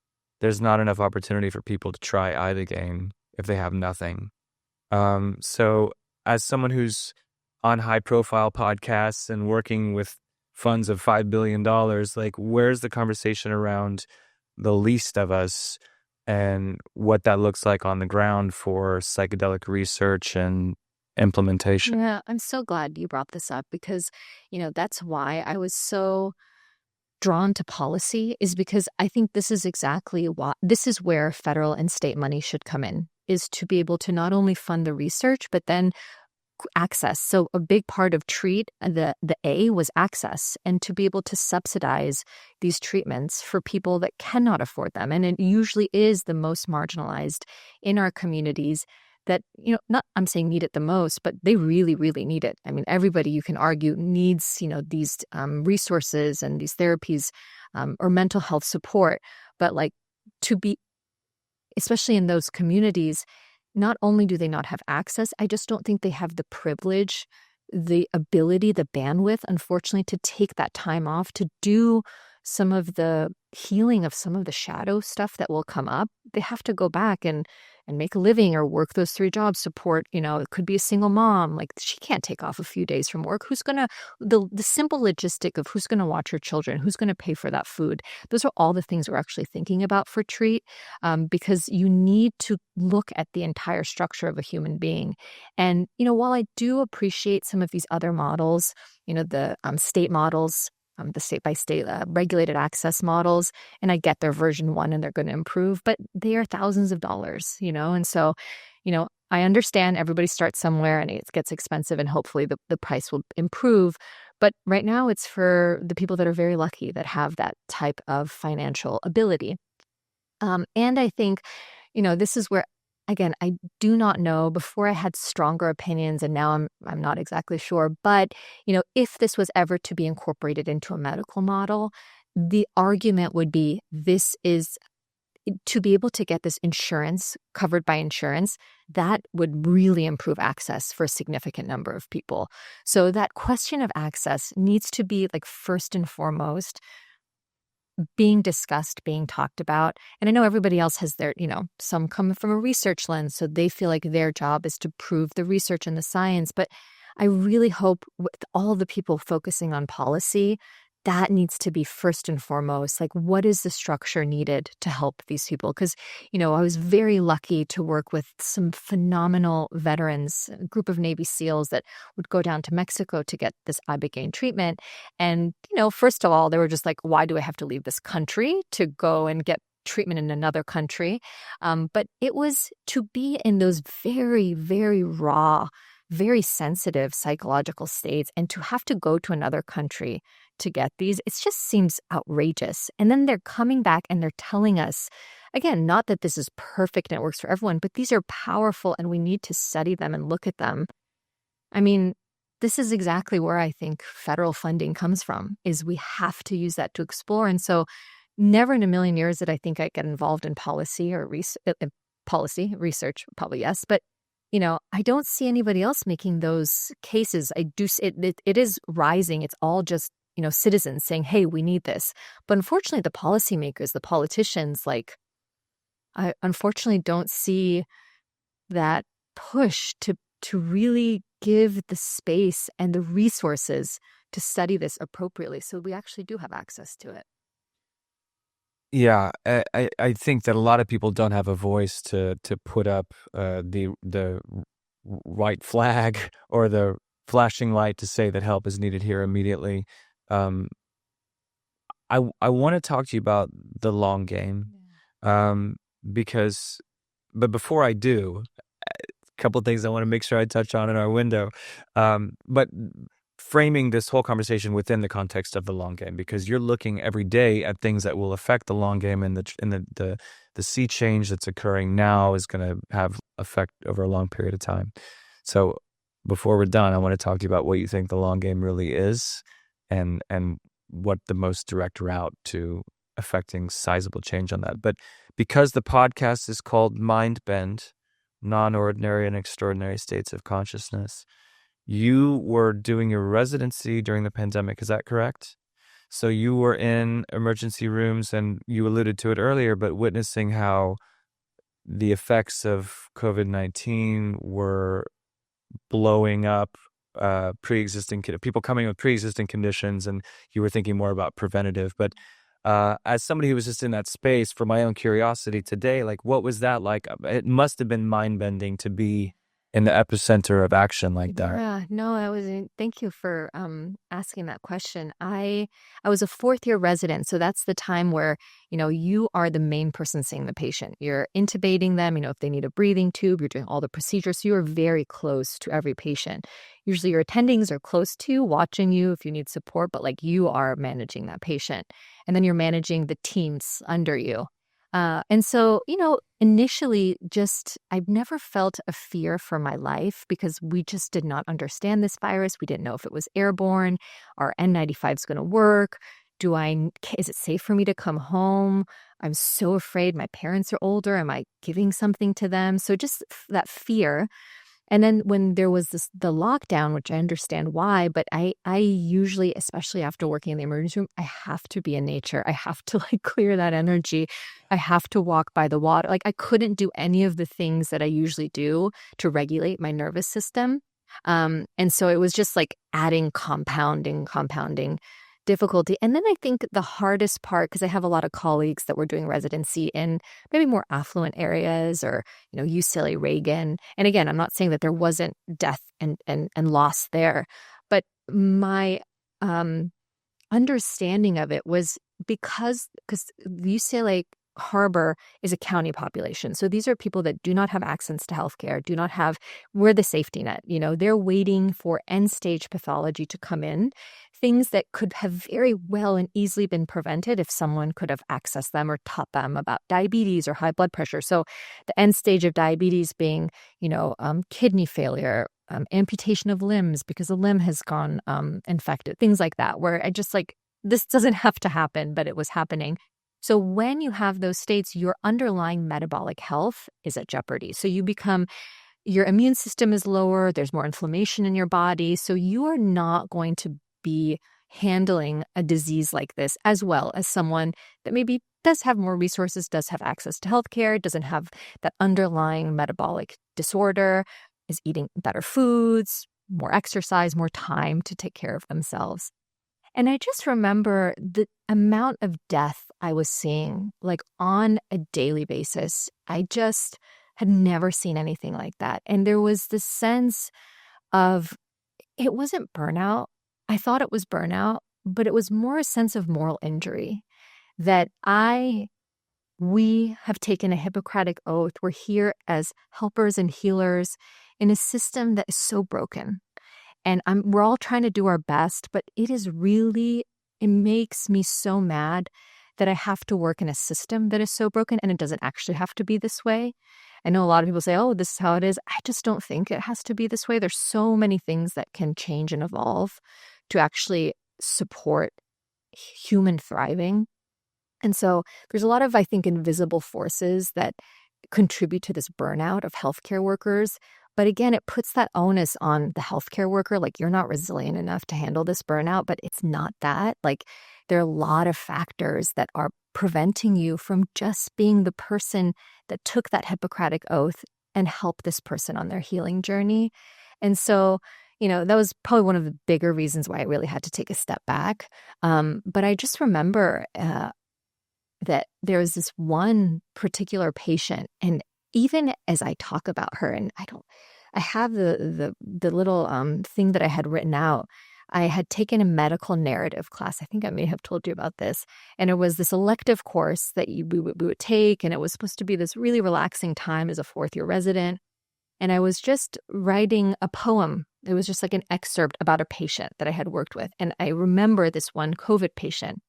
there's not enough opportunity for people to try ibogaine if they have nothing. So as someone who's on high profile podcasts and working with funds of $5 billion, like, where's the conversation around the least of us and what that looks like on the ground for psychedelic research and implementation? Yeah, I'm so glad you brought this up because, that's why I was so drawn to policy, is because I think this is exactly this is where federal and state money should come in, is to be able to not only fund the research, but then access. So a big part of TREAT, the A, was access, and to be able to subsidize these treatments for people that cannot afford them. And it usually is the most marginalized in our communities that, not, I'm saying need it the most, but they really, really need it. I mean, everybody, you can argue, needs, these resources and these therapies or mental health support. But, like, to be, especially in those communities, not only do they not have access, I just don't think they have the privilege, the ability, the bandwidth, unfortunately, to take that time off to do some of the healing of some of the shadow stuff that will come up. They have to go back and make a living or work those 3 jobs, support, it could be a single mom. Like, she can't take off a few days from work. Who's going to, the simple logistic of who's going to watch her children, who's going to pay for that food. Those are all the things we're actually thinking about for TREAT, because you need to look at the entire structure of a human being. And, while I do appreciate some of these other models, the state models, the state-by-state regulated access models, and I get their version 1 and they're going to improve, but they are thousands of dollars, and so, I understand everybody starts somewhere and it gets expensive and hopefully the price will improve, but right now it's for the people that are very lucky that have that type of financial ability. And I think, this is where, again, I do not know. Before I had stronger opinions, and now I'm not exactly sure. But, if this was ever to be incorporated into a medical model, the argument would be this is to be able to get this insurance covered by insurance, that would really improve access for a significant number of people. So that question of access needs to be, like, first and foremost being discussed, being talked about. And I know everybody else has their, some come from a research lens, so they feel like their job is to prove the research and the science. But I really hope with all the people focusing on policy, that needs to be first and foremost. Like, what is the structure needed to help these people? Because, I was very lucky to work with some phenomenal veterans, a group of Navy SEALs that would go down to Mexico to get this ibogaine treatment. And, first of all, they were just like, why do I have to leave this country to go and get treatment in another country? But it was to be in those very, very raw, very sensitive psychological states, and to have to go to another country to get these, it just seems outrageous. And then they're coming back and they're telling us, again, not that this is perfect and it works for everyone, but these are powerful and we need to study them and look at them. I mean, this is exactly where I think federal funding comes from, is we have to use that to explore. And so never in a million years did I think I'd get involved in policy or policy research, probably yes, but I don't see anybody else making those cases. I do. It is rising. It's all just, citizens saying, hey, we need this. But unfortunately, the policymakers, the politicians, I unfortunately don't see that push to really give the space and the resources to study this appropriately, so we actually do have access to it. Yeah, I think that a lot of people don't have a voice to put up the white flag or the flashing light to say that help is needed here immediately. I want to talk to you about the long game, because, but before I do, a couple of things I want to make sure I touch on in our window, but framing this whole conversation within the context of the long game, because you're looking every day at things that will affect the long game, and the sea change that's occurring now is going to have effect over a long period of time. So before we're done, I want to talk to you about what you think the long game really is, and what the most direct route to affecting sizable change on that. But because the podcast is called Mindbend, Non-Ordinary and Extraordinary States of Consciousness, you were doing your residency during the pandemic, is that correct? So you were in emergency rooms, and you alluded to it earlier, but witnessing how the effects of COVID-19 were blowing up pre-existing people coming with pre-existing conditions, and you were thinking more about preventative. But as somebody who was just in that space, for my own curiosity today, what was that like? It must have been mind-bending to be in the epicenter of action like that. Yeah, no, I wasn't. Thank you for asking that question. I was a fourth-year resident, so that's the time where, you are the main person seeing the patient. You're intubating them, if they need a breathing tube, you're doing all the procedures. So you are very close to every patient. Usually your attendings are close to you, watching you if you need support, but you are managing that patient. And then you're managing the teams under you. And so, initially I've never felt a fear for my life, because we just did not understand this virus. We didn't know if it was airborne. Are N95s going to work? Is it safe for me to come home? I'm so afraid. My parents are older. Am I giving something to them? So just that fear. And then when there was the lockdown, which I understand why, but I usually, especially after working in the emergency room, I have to be in nature. I have to clear that energy. I have to walk by the water. I couldn't do any of the things that I usually do to regulate my nervous system. And so it was just adding compounding difficulty. And then I think the hardest part, because I have a lot of colleagues that were doing residency in maybe more affluent areas, or, UCLA Reagan. And again, I'm not saying that there wasn't death and loss there, but my understanding of it was because UCLA Harbor is a county population. So these are people that do not have access to healthcare, we're the safety net. They're waiting for end stage pathology to come in, things that could have very well and easily been prevented if someone could have accessed them or taught them about diabetes or high blood pressure. So the end stage of diabetes being, kidney failure, amputation of limbs because a limb has gone infected, things like that, where I just this doesn't have to happen, but it was happening. So when you have those states, your underlying metabolic health is at jeopardy. So your immune system is lower, there's more inflammation in your body. So you are not going to be handling a disease like this, as well as someone that maybe does have more resources, does have access to healthcare, doesn't have that underlying metabolic disorder, is eating better foods, more exercise, more time to take care of themselves. And I just remember the amount of death I was seeing, like on a daily basis. I just had never seen anything like that. And there was this sense of, it wasn't burnout. I thought it was burnout, but it was more a sense of moral injury that we have taken a Hippocratic oath. We're here as helpers and healers in a system that is so broken. And we're all trying to do our best, but it makes me so mad that I have to work in a system that is so broken, and it doesn't actually have to be this way. I know a lot of people say, oh, this is how it is. I just don't think it has to be this way. There's so many things that can change and evolve to actually support human thriving. And so there's a lot of, I think, invisible forces that contribute to this burnout of healthcare workers. But again, it puts that onus on the healthcare worker, like you're not resilient enough to handle this burnout, but it's not that. Like there are a lot of factors that are preventing you from just being the person that took that Hippocratic oath and helped this person on their healing journey. And so, that was probably one of the bigger reasons why I really had to take a step back. But I just remember that there was this one particular patient, and even as I talk about her, and I have the little thing that I had written out. I had taken a medical narrative class. I think I may have told you about this. And it was this elective course that we would take, and it was supposed to be this really relaxing time as a fourth-year resident. And I was just writing a poem. It was just like an excerpt about a patient that I had worked with. And I remember this one COVID patient,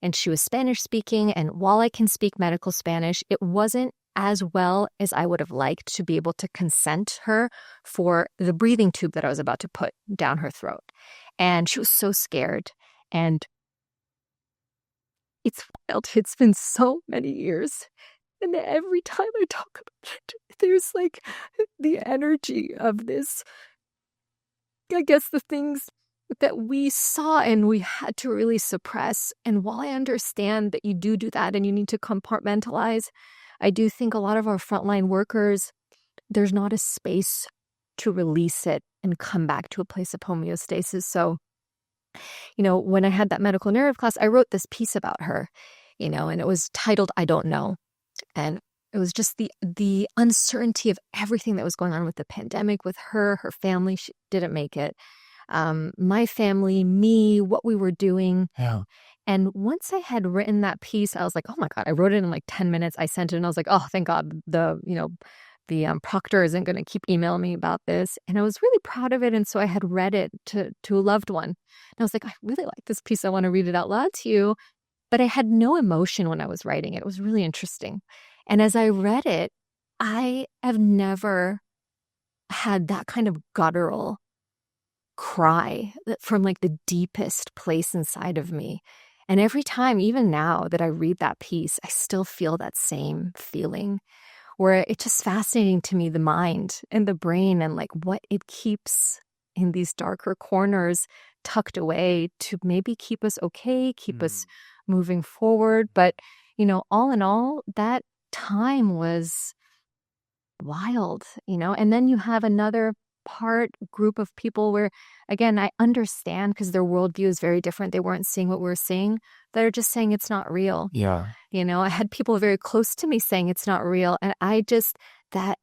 and she was Spanish speaking. And while I can speak medical Spanish, it wasn't as well as I would have liked to be able to consent her for the breathing tube that I was about to put down her throat. And she was so scared. And it's wild. It's been so many years. And every time I talk about it, there's like the energy of this, I guess, the things that we saw and we had to really suppress. And while I understand that you do that and you need to compartmentalize, I do think a lot of our frontline workers, there's not a space to release it and come back to a place of homeostasis. So, when I had that medical narrative class, I wrote this piece about her, and it was titled, I Don't Know. And it was just the uncertainty of everything that was going on with the pandemic, with her family. She didn't make it. My family, me, what we were doing. Yeah. And once I had written that piece, I was like, oh my God, I wrote it in like 10 minutes. I sent it and I was like, oh, thank God the proctor isn't going to keep emailing me about this. And I was really proud of it. And so I had read it to a loved one. And I was like, I really like this piece. I want to read it out loud to you. But I had no emotion when I was writing it. It was really interesting. And as I read it, I have never had that kind of guttural cry from like the deepest place inside of me. And every time, even now that I read that piece, I still feel that same feeling where it's just fascinating to me, the mind and the brain and like what it keeps in these darker corners tucked away to maybe keep us okay, keep us moving forward. But, all in all, that time was wild, and then you have another group of people where, again, I understand because their worldview is very different. They weren't seeing what we're seeing. They're just saying it's not real. Yeah. I had people very close to me saying it's not real. And the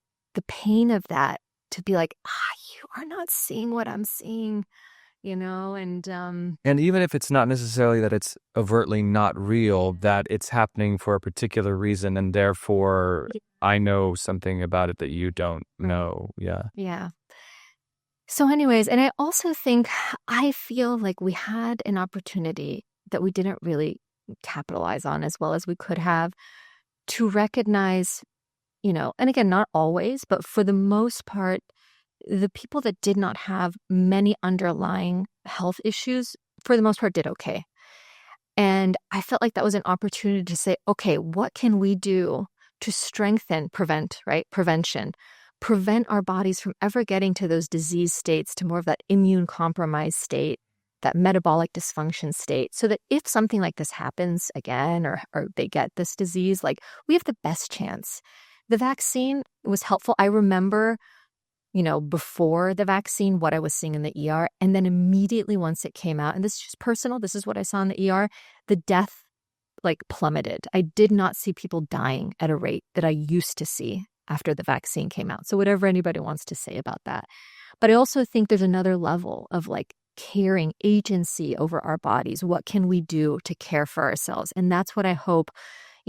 pain of that, to be like, you are not seeing what I'm seeing, and even if it's not necessarily that it's overtly not real, that it's happening for a particular reason, and therefore I know something about it that you don't know. Yeah. Yeah. So anyways, and I feel like we had an opportunity that we didn't really capitalize on as well as we could have to recognize, and again, not always, but for the most part, the people that did not have many underlying health issues, for the most part, did okay. And I felt like that was an opportunity to say, okay, what can we do to strengthen, prevention, prevent our bodies from ever getting to those disease states, to more of that immune compromised state, that metabolic dysfunction state, so that if something like this happens again, or they get this disease, like, we have the best chance. The vaccine was helpful. I remember, before the vaccine, what I was seeing in the ER. And then immediately once it came out, and this is just personal, this is what I saw in the ER, the death plummeted. I did not see people dying at a rate that I used to see after the vaccine came out. So whatever anybody wants to say about that. But I also think there's another level of caring, agency over our bodies. What can we do to care for ourselves? And that's what I hope.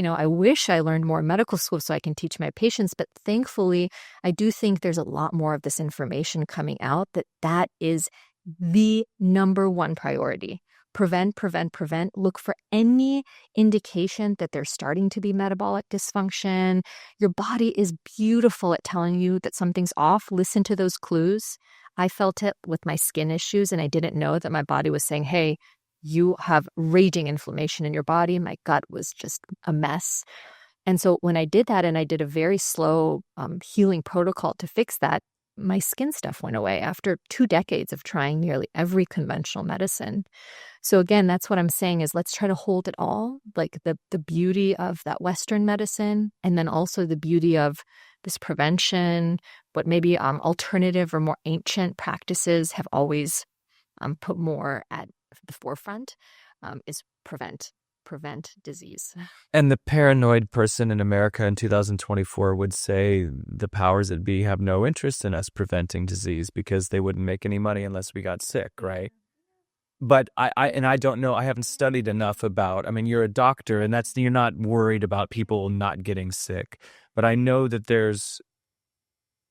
I wish I learned more in medical school so I can teach my patients, but thankfully, I do think there's a lot more of this information coming out that is the number one priority. Prevent, prevent, prevent. Look for any indication that there's starting to be metabolic dysfunction. Your body is beautiful at telling you that something's off. Listen to those clues. I felt it with my skin issues, and I didn't know that my body was saying, hey, you have raging inflammation in your body. My gut was just a mess. And so when I did that, and I did a very slow healing protocol to fix that, my skin stuff went away after 2 decades of trying nearly every conventional medicine. So again, that's what I'm saying is, let's try to hold it all, like the beauty of that Western medicine, and then also the beauty of this prevention, what maybe alternative or more ancient practices have always put more at the forefront, is prevent disease. And the paranoid person in America in 2024 would say the powers that be have no interest in us preventing disease because they wouldn't make any money unless we got sick, right? But I don't know, I haven't studied enough about, you're a doctor, and you're not worried about people not getting sick. But I know that there's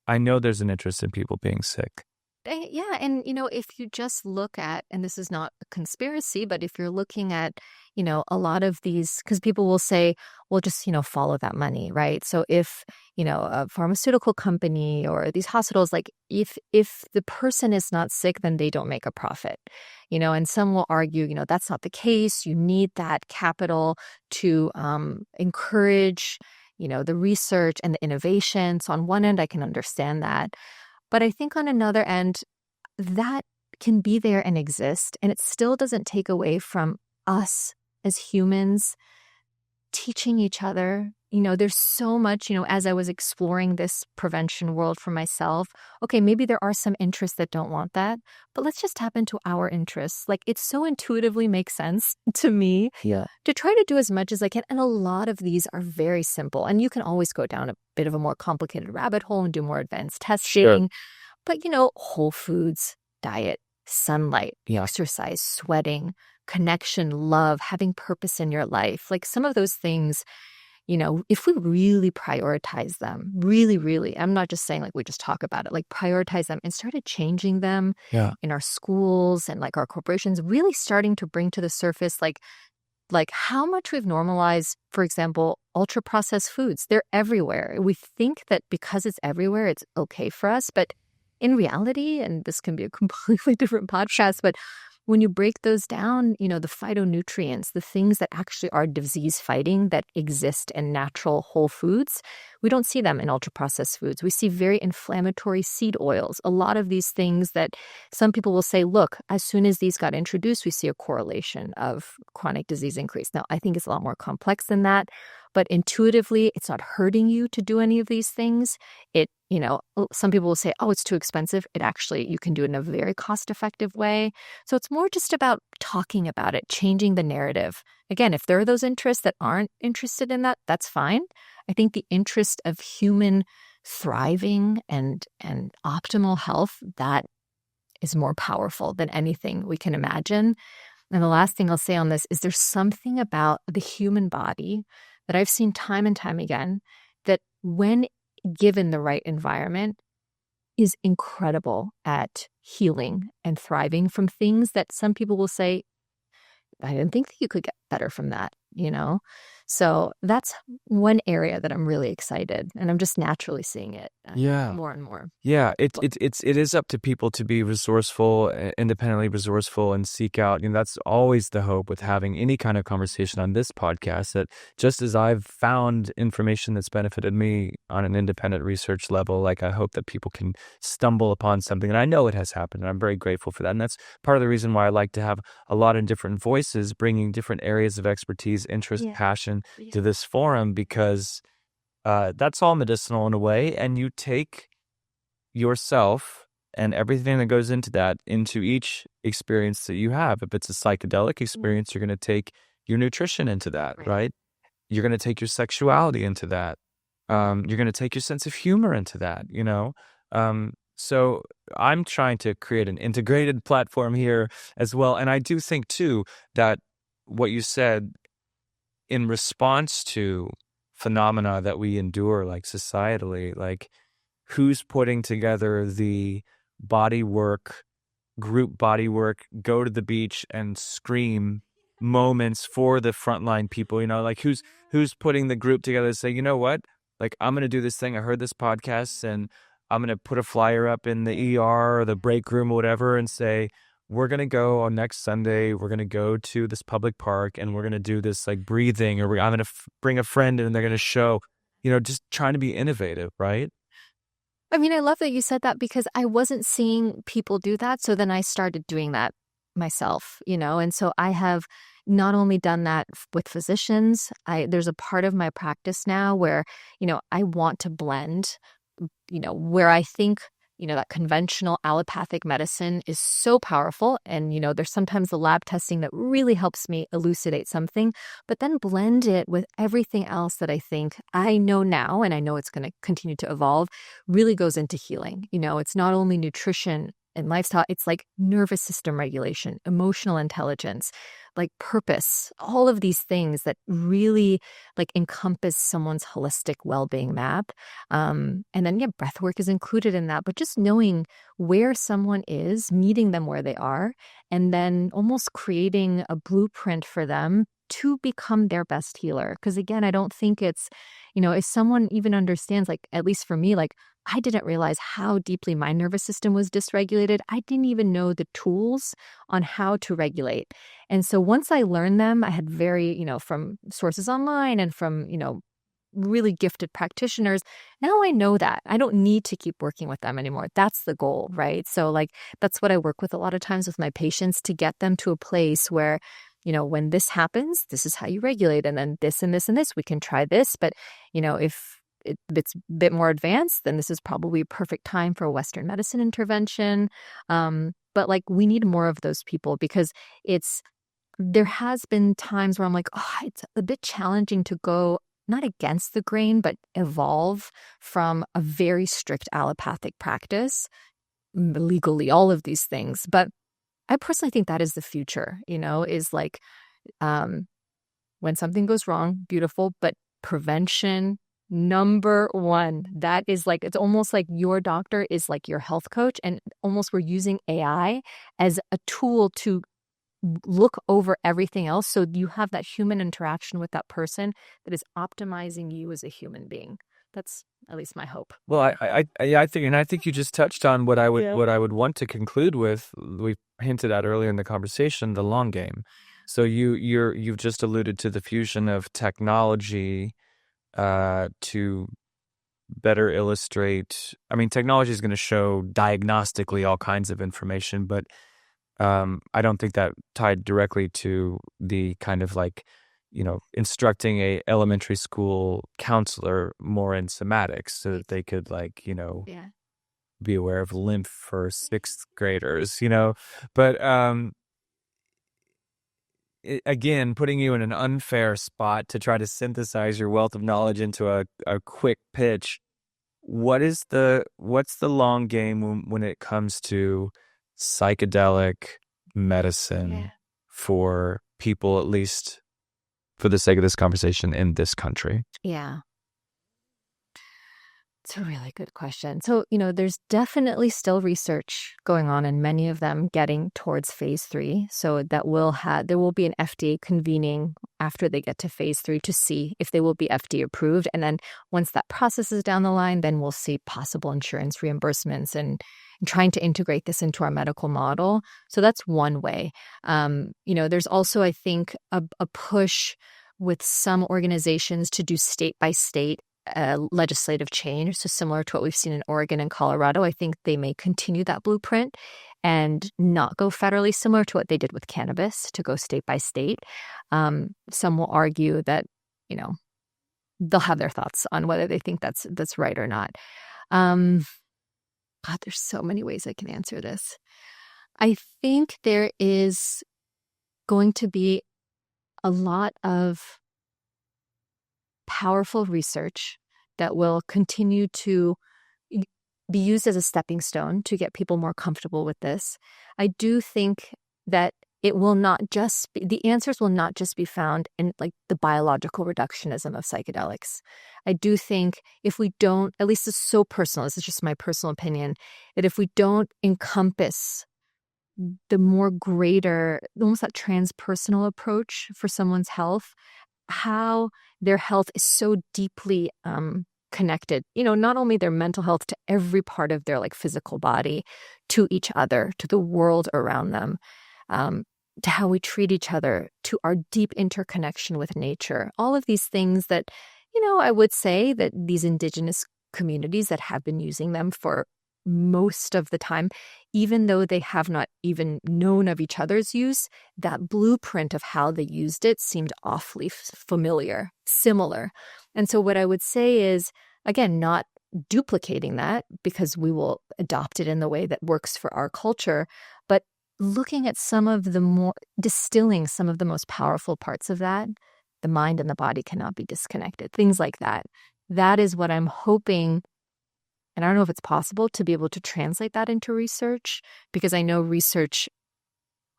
an interest in people being sick. Yeah. And, if you just look at, and this is not a conspiracy, but if you're looking at, a lot of these, because people will say, well, just, follow that money, right? So if, a pharmaceutical company or these hospitals, if the person is not sick, then they don't make a profit, and some will argue, that's not the case. You need that capital to encourage, the research and the innovation. So on one end, I can understand that. But I think on another end, that can be there and exist, and it still doesn't take away from us as humans teaching each other. There's so much, as I was exploring this prevention world for myself, okay, maybe there are some interests that don't want that, but let's just tap into our interests. It so intuitively makes sense to me to try to do as much as I can. And a lot of these are very simple, and you can always go down a bit of a more complicated rabbit hole and do more advanced testing. Sure. But, whole foods, diet, sunlight, exercise, sweating, connection, love, having purpose in your life, some of those things, if we really prioritize them, really, really, I'm not just saying we just talk about it, prioritize them and started changing them in our schools and our corporations, really starting to bring to the surface, how much we've normalized, for example, ultra processed foods. They're everywhere. We think that because it's everywhere, it's okay for us. But in reality, and this can be a completely different podcast, but when you break those down, the phytonutrients, the things that actually are disease fighting that exist in natural whole foods, we don't see them in ultra processed foods. We see very inflammatory seed oils. A lot of these things that some people will say, look, as soon as these got introduced, we see a correlation of chronic disease increase. Now, I think it's a lot more complex than that, but intuitively, it's not hurting you to do any of these things. Some people will say, oh, it's too expensive. You can do it in a very cost-effective way. So it's more just about talking about it, changing the narrative. Again, if there are those interests that aren't interested in that, that's fine. I think the interest of human thriving and optimal health, that is more powerful than anything we can imagine. And the last thing I'll say on this is there's something about the human body that I've seen time and time again that when given the right environment is incredible at healing and thriving from things that some people will say, I didn't think that you could get better from that, So that's one area that I'm really excited, and I'm just naturally seeing it Yeah. more and more. Yeah, it is up to people to be resourceful, independently resourceful, and seek out. That's always the hope with having any kind of conversation on this podcast. That just as I've found information that's benefited me on an independent research level, like I hope that people can stumble upon something, and I know it has happened, and I'm very grateful for that. And that's part of the reason why I like to have a lot of different voices, bringing different areas of expertise, interest, passion to this forum, because that's all medicinal in a way, and you take yourself and everything that goes into that into each experience that you have. If it's a psychedelic experience, you're going to take your nutrition into that, right? You're going to take your sexuality into that. You're going to take your sense of humor into that, So I'm trying to create an integrated platform here as well. And I do think too that what you said in response to phenomena that we endure, like societally, like who's putting together the body work, group body work, go to the beach and scream moments for the frontline people, like who's putting the group together to say, you know what, like I'm going to do this thing. I heard this podcast and I'm going to put a flyer up in the ER or the break room or whatever and say, we're going to go on next Sunday. We're going to go to this public park and we're going to do this like breathing, or I'm going to bring a friend in and they're going to show, just trying to be innovative, right? I mean, I love that you said that because I wasn't seeing people do that. So then I started doing that myself, and so I have not only done that with physicians, there's a part of my practice now where, I want to blend, where I think, that conventional allopathic medicine is so powerful. And, there's sometimes the lab testing that really helps me elucidate something, but then blend it with everything else that I think I know now, and I know it's going to continue to evolve, really goes into healing. It's not only nutrition and lifestyle, it's like nervous system regulation, emotional intelligence, like purpose, all of these things that really like encompass someone's holistic well-being map. And then, breath work is included in that, but just knowing where someone is, meeting them where they are, and then almost creating a blueprint for them to become their best healer. Because again, I don't think it's, if someone even understands, like, at least for me, like, I didn't realize how deeply my nervous system was dysregulated. I didn't even know the tools on how to regulate. And so once I learned them, I had very, from sources online and from, really gifted practitioners. Now I know that. I don't need to keep working with them anymore. That's the goal, right? So like, that's what I work with a lot of times with my patients, to get them to a place where, when this happens, this is how you regulate. And then this and this and this, we can try this. But, if it's a bit more advanced, then this is probably a perfect time for a Western medicine intervention. But like, we need more of those people, because there has been times where I'm like, it's a bit challenging to go not against the grain, but evolve from a very strict allopathic practice, legally, all of these things. But I personally think that is the future, is like, when something goes wrong, beautiful, but prevention, number one. That is like, it's almost like your doctor is like your health coach, and almost we're using AI as a tool to look over everything else, so you have that human interaction with that person that is optimizing you as a human being. That's at least my hope. Well, I think you just touched on what I would want to conclude with. We hinted at earlier in the conversation, the long game. So you've just alluded to the fusion of technology to better illustrate. I mean, technology is going to show diagnostically all kinds of information, but I don't think that tied directly to the kind of like, instructing a elementary school counselor more in somatics, so that they could like, be aware of lymph for sixth graders, but again, putting you in an unfair spot to try to synthesize your wealth of knowledge into a quick pitch. What's the long game when it comes to psychedelic medicine for people, at least for the sake of this conversation, in this country? Yeah. It's a really good question. So, there's definitely still research going on, and many of them getting towards phase 3. So there will be an FDA convening after they get to phase 3 to see if they will be FDA approved. And then once that process is down the line, then we'll see possible insurance reimbursements and trying to integrate this into our medical model. So that's one way. There's also, I think, a push with some organizations to do state by state legislative change. So similar to what we've seen in Oregon and Colorado, I think they may continue that blueprint and not go federally, similar to what they did with cannabis, to go state by state. Some will argue that, they'll have their thoughts on whether they think that's right or not. God, there's so many ways I can answer this. I think there is going to be a lot of powerful research that will continue to be used as a stepping stone to get people more comfortable with this. I do think that the answers will not just be found in like the biological reductionism of psychedelics. I do think if we don't, at least it's so personal, this is just my personal opinion, that if we don't encompass the more greater, almost that transpersonal approach for someone's health, how their health is so deeply connected, not only their mental health to every part of their like physical body, to each other, to the world around them, to how we treat each other, to our deep interconnection with nature. All of these things that, I would say that these indigenous communities that have been using them for most of the time, even though they have not even known of each other's use, that blueprint of how they used it seemed awfully familiar, similar. And so what I would say is, again, not duplicating that because we will adopt it in the way that works for our culture, but looking at distilling some of the most powerful parts of that. The mind and the body cannot be disconnected, things like that. That is what I'm hoping. And I don't know if it's possible to be able to translate that into research, because I know research,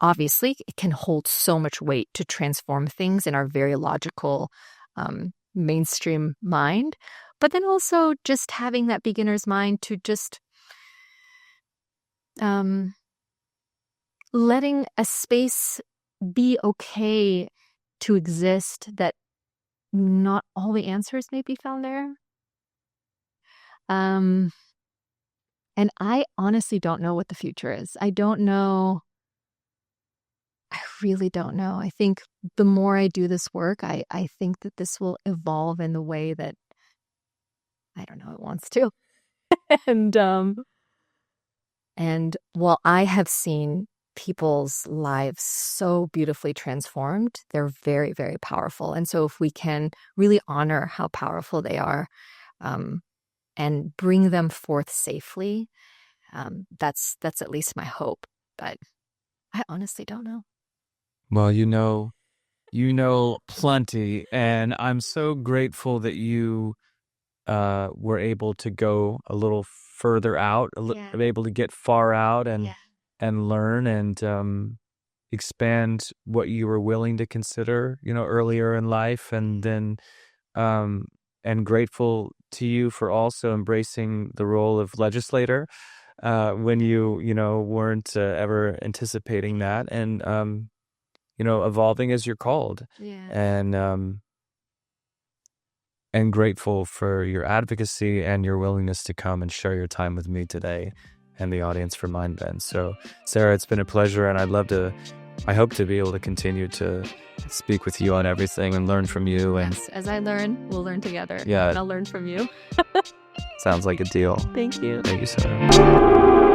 obviously, it can hold so much weight to transform things in our very logical mainstream mind. But then also just having that beginner's mind to just letting a space be okay to exist, that not all the answers may be found there. And I honestly don't know what the future is. I don't know. I really don't know. I think the more I do this work, I think that this will evolve in the way that, I don't know, it wants to. And while I have seen people's lives so beautifully transformed, they're very, very powerful. And so if we can really honor how powerful they are, and bring them forth safely, that's at least my hope. But I honestly don't know. Well, you know plenty, and I'm so grateful that you were able to go a little further out, able to get far out and learn and expand what you were willing to consider, earlier in life, and then and grateful to you for also embracing the role of legislator when you weren't ever anticipating that, and evolving as you're called. And grateful for your advocacy and your willingness to come and share your time with me today and the audience for Mindbend. So, Sarah, it's been a pleasure, and I hope to be able to continue to speak with you on everything and learn from you. And yes, as I learn, we'll learn together. Yeah. And I'll learn from you. Sounds like a deal. Thank you. Thank you, Sarah.